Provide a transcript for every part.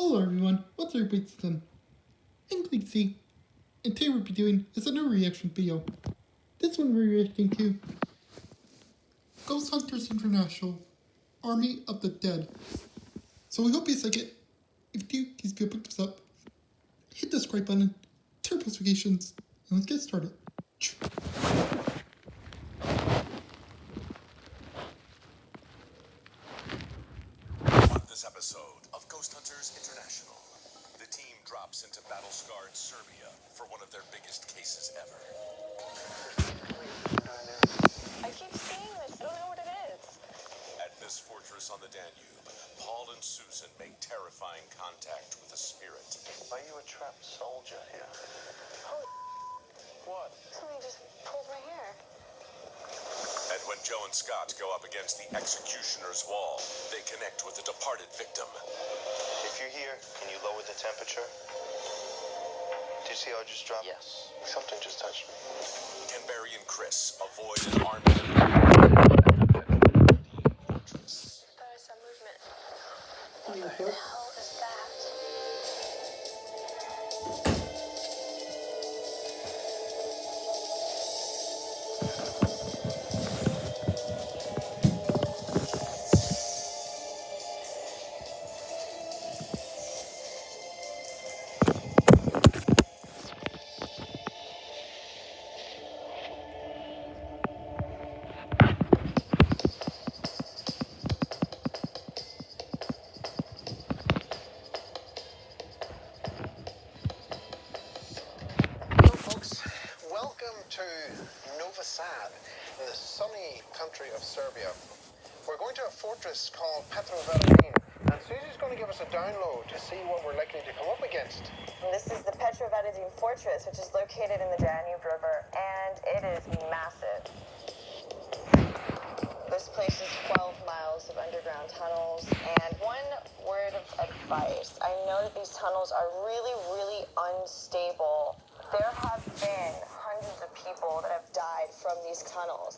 Hello everyone, what's everybody's done? I'm Gleeksy, and today we'll be doing is a new reaction video. This one we're reacting to Ghost Hunters International Army of the Dead. So we hope you like it. If you do, please go pick this up. Hit the subscribe button, turn notifications, and let's get started. On this episode of Ghost Hunters International, the team drops into battle-scarred Serbia for one of their biggest cases ever. I keep seeing this. I don't know what it is. At this fortress on the Danube, Paul and Susan make terrifying contact with a spirit. Are you a trapped soldier here? Oh, What? somebody just pulled my hair. And when Joe and Scott go up against the executioner's wall, they connect with a departed victim. If you're here, can you lower the temperature? Do you see how I just dropped? Yes. Something just touched me. Can Barry and Chris avoid an army? There is some movement. What the hell is that? Welcome to Novi Sad, in the sunny country of Serbia. We're going to a fortress called Petrovaradin, and Susie's going to give us a download to see what we're likely to come up against. This is the Petrovaradin Fortress, which is located in the Danube River, and it is massive. This place is 12 miles of underground tunnels, and one word of advice. I know that these tunnels are really, really unstable. There have been hundreds of people that have died from these tunnels.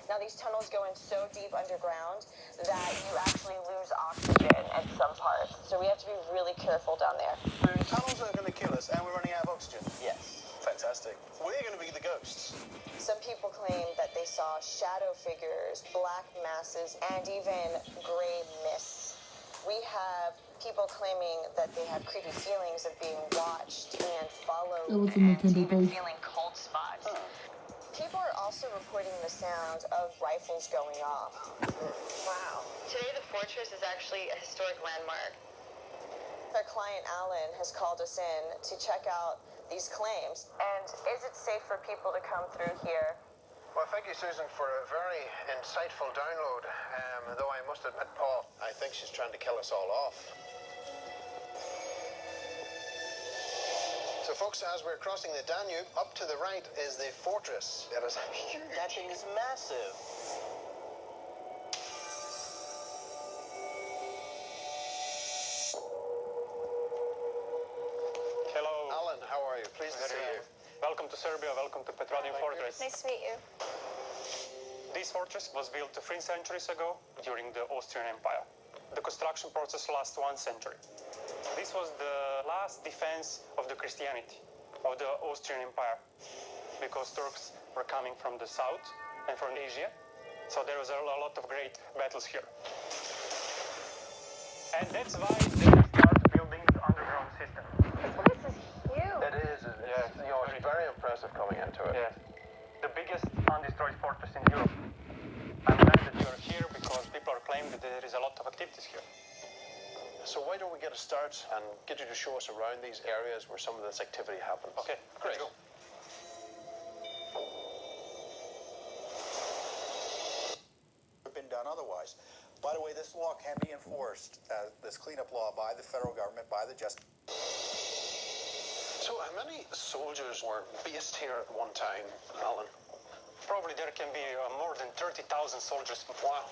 Now, these tunnels go in so deep underground that you actually lose oxygen at some parts. So we have to be really careful down there. The tunnels are going to kill us, and we're running out of oxygen. Yes. Fantastic. We're going to be the ghosts. Some people claim that they saw shadow figures, black masses, and even gray mists. We have people claiming that they have creepy feelings of being watched and followed, That was a and Nintendo even guys. feeling cold spots. People are also reporting the sound of rifles going off. Wow. Today the fortress is actually a historic landmark. Our client Alan has called us in to check out these claims. And is it safe for people to come through here? Well, thank you, Susan, for a very insightful download. Though I must admit, Paul, I think she's trying to kill us all off. So, folks, as we're crossing the Danube, up to the right is the fortress. It is huge. That thing is massive. Hello. Alan, how are you? Pleased to see you. Welcome to Serbia, welcome to Petrovaradin Fortress. Nice to meet you. This fortress was built 3 centuries ago during the Austrian Empire. The construction process lasts 1 century. This was the last defense of the Christianity of the Austrian Empire, because Turks were coming from the south and from Asia. So there was a lot of great battles here. And that's why they start building the underground system. This place is huge. It is. It's very impressive coming into it. Yes, the biggest undestroyed fortress in Europe. I'm glad that you are here because people are claiming that there is a lot of activities here. So why don't we get a start and get you to show us around these areas where some of this activity happens? Okay, Great. let's go. Been done otherwise. By the way, this law can be enforced, this cleanup law, by the federal government, by the justice. So how many soldiers were based here at one time, Alan? Probably there can be more than 30,000 soldiers. Wow.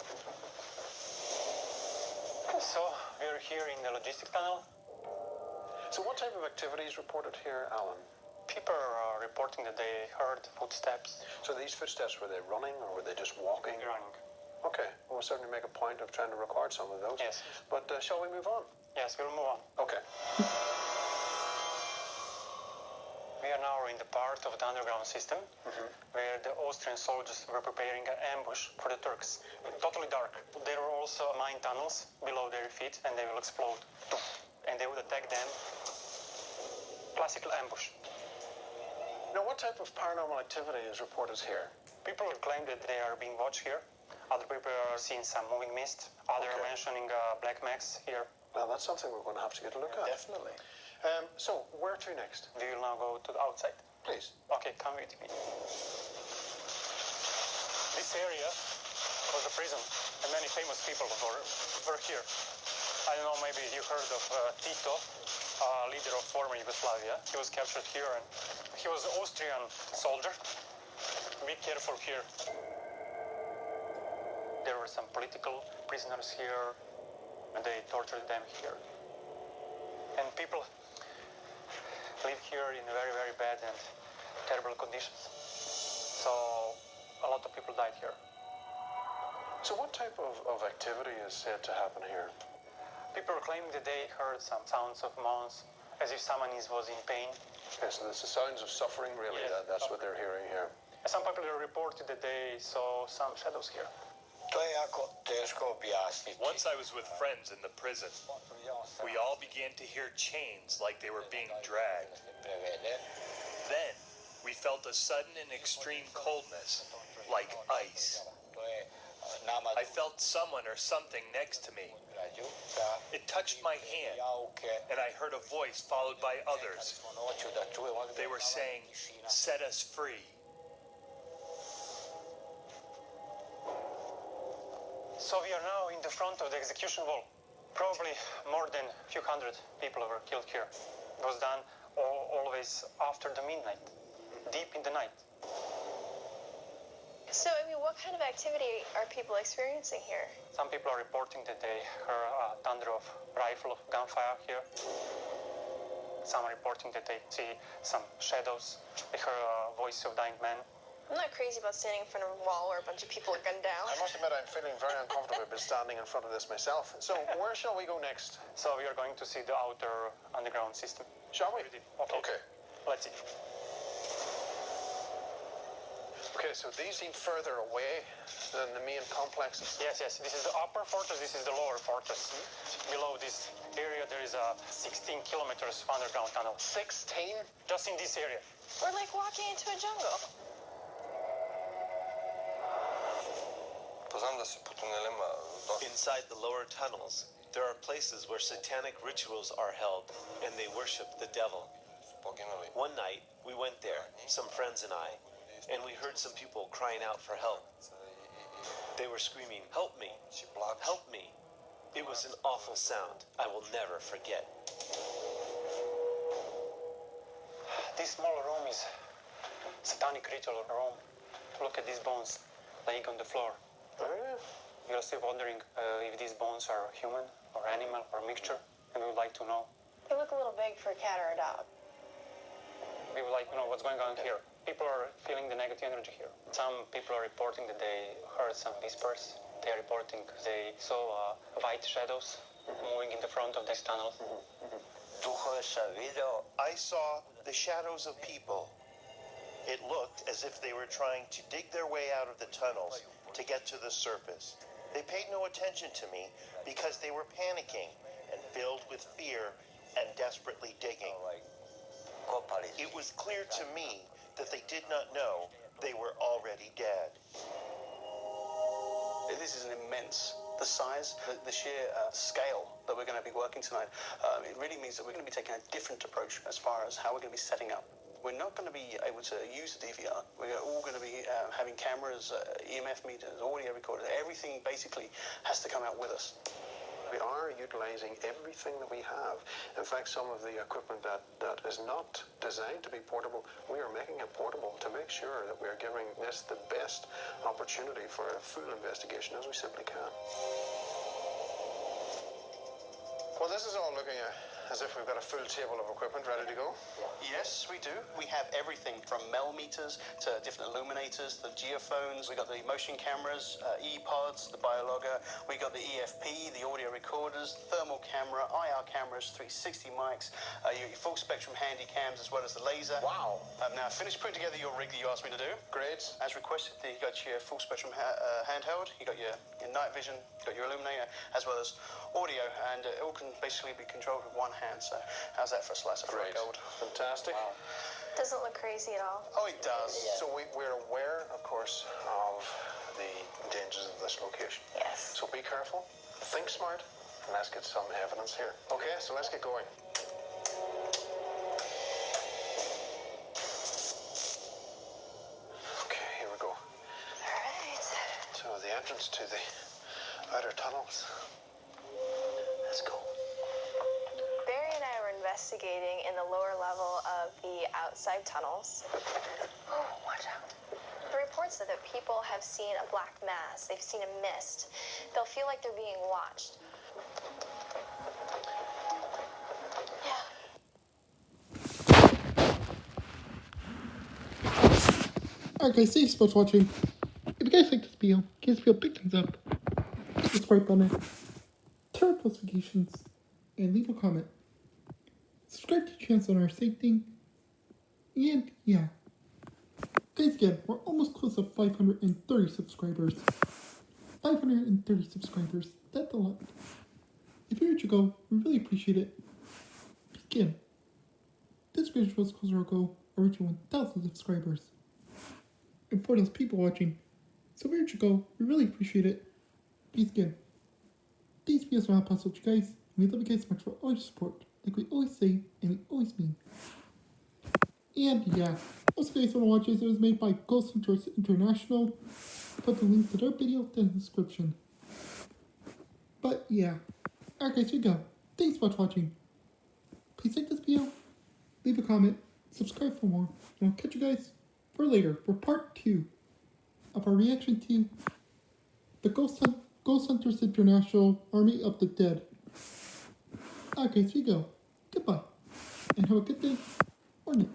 So we're here in the logistic tunnel. So what type of activities reported here, Alan? People are reporting that they heard footsteps. So these footsteps, were they running or were they just walking? Running. Okay, we'll certainly make a point of trying to record some of those. Yes. But shall we move on? Yes, we'll move on. Okay. underground system where the Austrian soldiers were preparing an ambush for the Turks. Totally dark. There were also mine tunnels below their feet and they will explode. And they would attack them. Classical ambush. Now, what type of paranormal activity is reported here? People claim that they are being watched here. Other people are seeing some moving mist. Others are mentioning black mags here. Well, that's something we're going to have to get a look at. Definitely. So, where to next? We will now go to the outside. Please. Okay, come with me. This area was a prison, and many famous people were here. I don't know, maybe you heard of Tito, leader of former Yugoslavia. He was captured here, and he was an Austrian soldier. Be careful here. There were some political prisoners here, and they tortured them here. And people live here in very, very bad and terrible conditions. So a lot of people died here. So, what type of activity is said to happen here? People are claiming that they heard some sounds of moans, as if someone was in pain. Yes, so it's the sounds of suffering, really. Yes, That's what they're hearing here. And some people reported that they saw some shadows here. Once I was with friends in the prison. We all began to hear chains like they were being dragged. Then, we felt a sudden and extreme coldness, like ice. I felt someone or something next to me. It touched my hand, and I heard a voice followed by others. They were saying, "Set us free." So we are now in the front of the execution wall. Probably more than a few hundred people were killed here. It was done always after the midnight, deep in the night. So, I mean, what kind of activity are people experiencing here? Some people are reporting that they heard a thunder of rifle gunfire here. Some are reporting that they see some shadows. They heard a voice of dying man. I'm not crazy about standing in front of a wall where a bunch of people are gunned down. I must admit, I'm feeling very uncomfortable with standing in front of this myself. So, where shall we go next? So we are going to see the outer underground system. Shall we? Okay. Let's see. Okay, so these seem further away than the main complexes. Yes. This is the upper fortress. This is the lower fortress. Below this area, there is a 16 kilometers underground tunnel. 16? Just in this area. We're like walking into a jungle. Inside the lower tunnels, there are places where satanic rituals are held, and they worship the devil. One night, we went there, some friends and I, and we heard some people crying out for help. They were screaming, "Help me! Help me!" It was an awful sound I will never forget. This small room is satanic ritual room. Look at these bones laying on the floor. You're still wondering if these bones are human or animal or mixture, and we would like to know. They look a little big for a cat or a dog. We would like to know what's going on here. People are feeling the negative energy here. Some people are reporting that they heard some whispers. They are reporting they saw white shadows moving in the front of this tunnel. I saw the shadows of people. It looked as if they were trying to dig their way out of the tunnels to get to the surface. They paid no attention to me because they were panicking and filled with fear and desperately digging. It was clear to me that they did not know they were already dead. This is an immense, the size, the sheer scale that we're going to be working tonight. It really means that we're going to be taking a different approach as far as how we're going to be setting up. We're not going to be able to use the DVR. We're all going to be having cameras, EMF meters, audio recorders. Everything basically has to come out with us. We are utilizing everything that we have. In fact, some of the equipment that is not designed to be portable, we are making it portable to make sure that we are giving this the best opportunity for a full investigation as we simply can. Well, this is all looking as if we've got a full table of equipment ready to go. Yes, we do. We have everything from mel meters to different illuminators, the geophones, we got the motion cameras, E-pods, the biologger, we got the EFP, the audio recorders, thermal camera, IR cameras, 360 mics, your full spectrum handy cams as well as the laser. Wow. Now, finished putting together your rig that you asked me to do. Great. As requested, you got your full spectrum handheld, you got your night vision, you got your illuminator, as well as audio, and it all can basically be controlled with one hand. So, how's that for a slice of fried gold? Fantastic. Wow. Doesn't look crazy at all. Oh, it does. So we're aware, of course, of the dangers of this location. Yes. So be careful, think smart, and let's get some evidence here. Okay, so let's get going. Okay, here we go. All right. So the entrance to the outer tunnels. Let's go. Barry and I were investigating in the lower level of the outside tunnels. Oh, watch out. The report said that people have seen a black mass. They've seen a mist. They'll feel like they're being watched. Yeah. Alright guys, thanks so much for watching. If you guys like this video, give this video a big thumbs up, hit the subscribe button, turn on notifications, and leave a comment. Subscribe to the channel on our safety. And yeah. Guys, again, we're almost close to 530 subscribers. 530 subscribers. That's a lot. If you're here to go, we really appreciate it. Again, this video was closer to our goal of reaching 1,000 subscribers. And for those people watching, so where you go, we really appreciate it. Please again, these videos are not possible to you guys, and we love you guys so much for all your support, like we always say, and we always mean. And yeah, also guys want to watch this, it was made by Ghost Hunters International. Put the link to their video in the description. But yeah, alright guys, here we go. Thanks so much for watching. Please like this video, leave a comment, subscribe for more, and I'll catch you guys for later, for part 2 of our reaction to the Ghost Hunters International Army of the Dead. Okay, so we go. Goodbye, and have a good day or night.